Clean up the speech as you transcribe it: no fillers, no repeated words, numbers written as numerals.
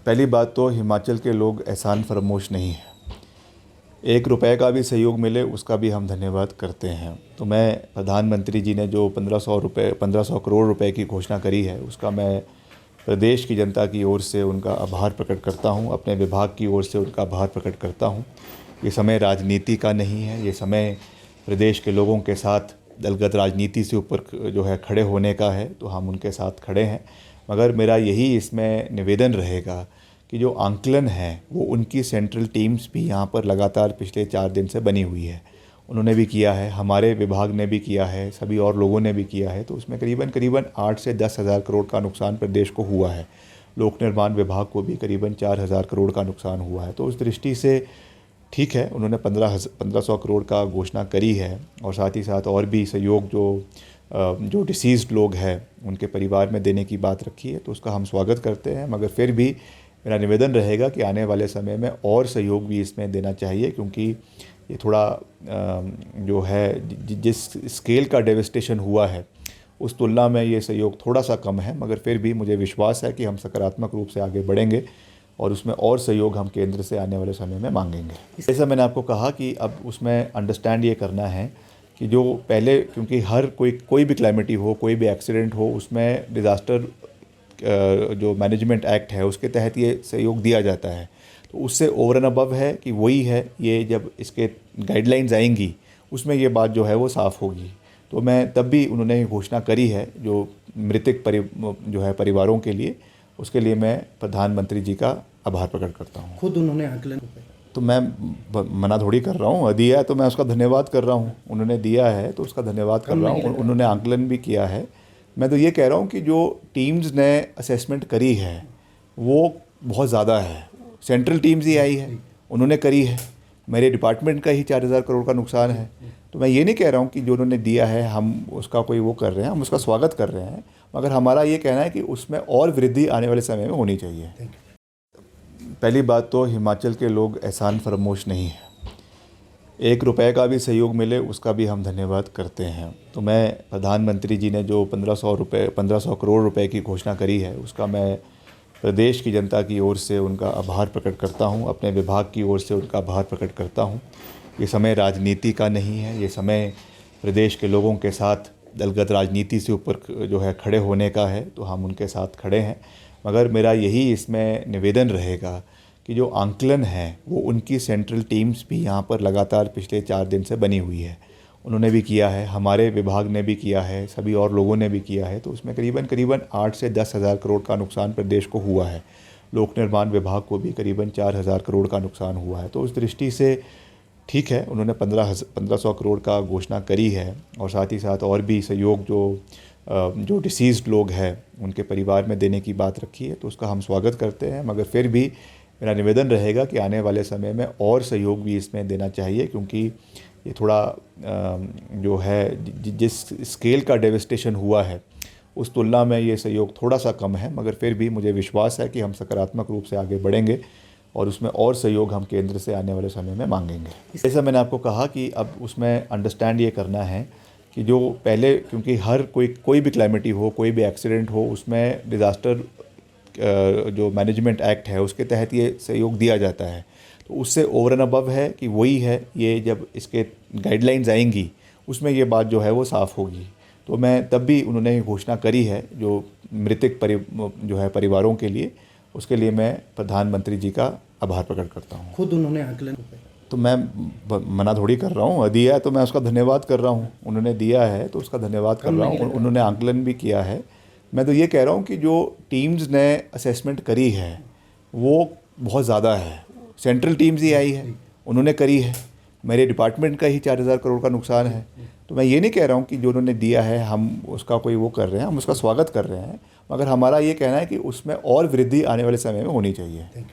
पहली बात तो हिमाचल के लोग एहसान फरामोश नहीं हैं। 1 रुपए का भी सहयोग मिले उसका भी हम धन्यवाद करते हैं। तो मैं प्रधानमंत्री जी ने जो 1500 करोड़ रुपए की घोषणा करी है, उसका मैं प्रदेश की जनता की ओर से उनका आभार प्रकट करता हूं, अपने विभाग की ओर से उनका आभार प्रकट करता हूं। ये समय राजनीति का नहीं है, ये समय प्रदेश के लोगों के साथ दलगत राजनीति से ऊपर जो है खड़े होने का है, तो हम उनके साथ खड़े हैं। मगर मेरा यही इसमें निवेदन रहेगा कि जो आंकलन है वो उनकी सेंट्रल टीम्स भी यहाँ पर लगातार पिछले 4 दिन से बनी हुई है। उन्होंने भी किया है, हमारे विभाग ने भी किया है, सभी और लोगों ने भी किया है। तो उसमें करीबन 8 से 10 हज़ार करोड़ का नुकसान प्रदेश को हुआ है। लोक निर्माण विभाग को भी करीबन 4 हज़ार करोड़ का नुकसान हुआ है। तो उस दृष्टि से ठीक है, उन्होंने 1500 करोड़ का घोषणा करी है और साथ ही साथ और भी सहयोग जो डिसीज़्ड लोग हैं उनके परिवार में देने की बात रखी है, तो उसका हम स्वागत करते हैं। मगर फिर भी मेरा निवेदन रहेगा कि आने वाले समय में और सहयोग भी इसमें देना चाहिए, क्योंकि ये थोड़ा जो है जिस स्केल का डेवस्टेशन हुआ है उस तुलना में ये सहयोग थोड़ा सा कम है। मगर फिर भी मुझे विश्वास है कि हम सकारात्मक रूप से आगे बढ़ेंगे और उसमें और सहयोग हम केंद्र से आने वाले समय में मांगेंगे। जैसा मैंने आपको कहा कि अब उसमें अंडरस्टैंड ये करना है कि जो पहले, क्योंकि हर कोई भी क्लाइमेटी हो, कोई भी एक्सीडेंट हो, उसमें डिज़ास्टर जो मैनेजमेंट एक्ट है उसके तहत ये सहयोग दिया जाता है। तो उससे ओवर एंड अबव है कि वही है, ये जब इसके गाइडलाइंस आएंगी उसमें ये बात जो है वो साफ़ होगी। तो मैं तब भी उन्होंने घोषणा करी है जो मृतक जो है परिवारों के लिए, उसके लिए मैं प्रधानमंत्री जी का आभार प्रकट करता हूँ। खुद उन्होंने आकलन, तो मैं मना थोड़ी कर रहा हूँ, दिया है तो मैं उसका धन्यवाद कर रहा हूँ। उन्होंने दिया है तो उसका धन्यवाद कर रहा हूँ। उन्होंने आकलन भी किया है। मैं तो ये कह रहा हूँ कि जो टीम्स ने असेसमेंट करी है वो बहुत ज़्यादा है। सेंट्रल टीम्स ही आई है, उन्होंने करी है। मेरे डिपार्टमेंट का ही 4000 करोड़ का नुकसान है। तो मैं ये नहीं कह रहा हूँ कि जो उन्होंने दिया है हम उसका कोई वो कर रहे हैं, हम उसका स्वागत कर रहे हैं। मगर हमारा ये कहना है कि उसमें और वृद्धि आने वाले समय में होनी चाहिए। पहली बात तो हिमाचल के लोग एहसान फरामोश नहीं हैं। 1 रुपए का भी सहयोग मिले उसका भी हम धन्यवाद करते हैं। तो मैं प्रधानमंत्री जी ने जो 1500 करोड़ रुपए की घोषणा करी है, उसका मैं प्रदेश की जनता की ओर से उनका आभार प्रकट करता हूं, अपने विभाग की ओर से उनका आभार प्रकट करता हूं। ये समय राजनीति का नहीं है, ये समय प्रदेश के लोगों के साथ दलगत राजनीति से ऊपर जो है खड़े होने का है, तो हम उनके साथ खड़े हैं। मगर मेरा यही इसमें निवेदन रहेगा कि जो आंकलन है वो उनकी सेंट्रल टीम्स भी यहाँ पर लगातार पिछले 4 दिन से बनी हुई है। उन्होंने भी किया है, हमारे विभाग ने भी किया है, सभी और लोगों ने भी किया है। तो उसमें करीबन 8 से 10 हज़ार करोड़ का नुकसान प्रदेश को हुआ है। लोक निर्माण विभाग को भी करीबन 4 हज़ार करोड़ का नुकसान हुआ है। तो उस दृष्टि से ठीक है, उन्होंने 1500 करोड़ का घोषणा करी है और साथ ही साथ और भी सहयोग जो डिसीज़्ड लोग हैं उनके परिवार में देने की बात रखी है, तो उसका हम स्वागत करते हैं। मगर फिर भी मेरा निवेदन रहेगा कि आने वाले समय में और सहयोग भी इसमें देना चाहिए, क्योंकि ये थोड़ा जो है जिस स्केल का डेवस्टेशन हुआ है उस तुलना में ये सहयोग थोड़ा सा कम है। मगर फिर भी मुझे विश्वास है कि हम सकारात्मक रूप से आगे बढ़ेंगे और उसमें और सहयोग हम केंद्र से आने वाले समय में मांगेंगे। जैसा मैंने आपको कहा कि अब उसमें अंडरस्टैंड ये करना है कि जो पहले, क्योंकि हर कोई भी क्लाइमेटी हो, कोई भी एक्सीडेंट हो, उसमें डिज़ास्टर जो मैनेजमेंट एक्ट है उसके तहत ये सहयोग दिया जाता है। तो उससे ओवर एंड अबव है कि वही है, ये जब इसके गाइडलाइंस आएंगी उसमें ये बात जो है वो साफ़ होगी। तो मैं तब भी उन्होंने घोषणा करी है जो मृतक जो है परिवारों के लिए, उसके लिए मैं प्रधानमंत्री जी का आभार प्रकट करता हूँ। खुद उन्होंने आकलन, तो मैं मना थोड़ी कर रहा हूँ, दिया है तो मैं उसका धन्यवाद कर रहा हूँ। उन्होंने दिया है तो उसका धन्यवाद कर रहा हूँ। उन्होंने आकलन भी किया है। मैं तो ये कह रहा हूँ कि जो टीम्स ने असेसमेंट करी है वो बहुत ज़्यादा है। सेंट्रल टीम्स ही आई है, उन्होंने करी है। मेरे डिपार्टमेंट का ही 4000 करोड़ का नुकसान है। तो मैं ये नहीं कह रहा हूँ कि जो उन्होंने दिया है हम उसका कोई वो कर रहे हैं, हम उसका स्वागत कर रहे हैं। मगर हमारा ये कहना है कि उसमें और वृद्धि आने वाले समय में होनी चाहिए।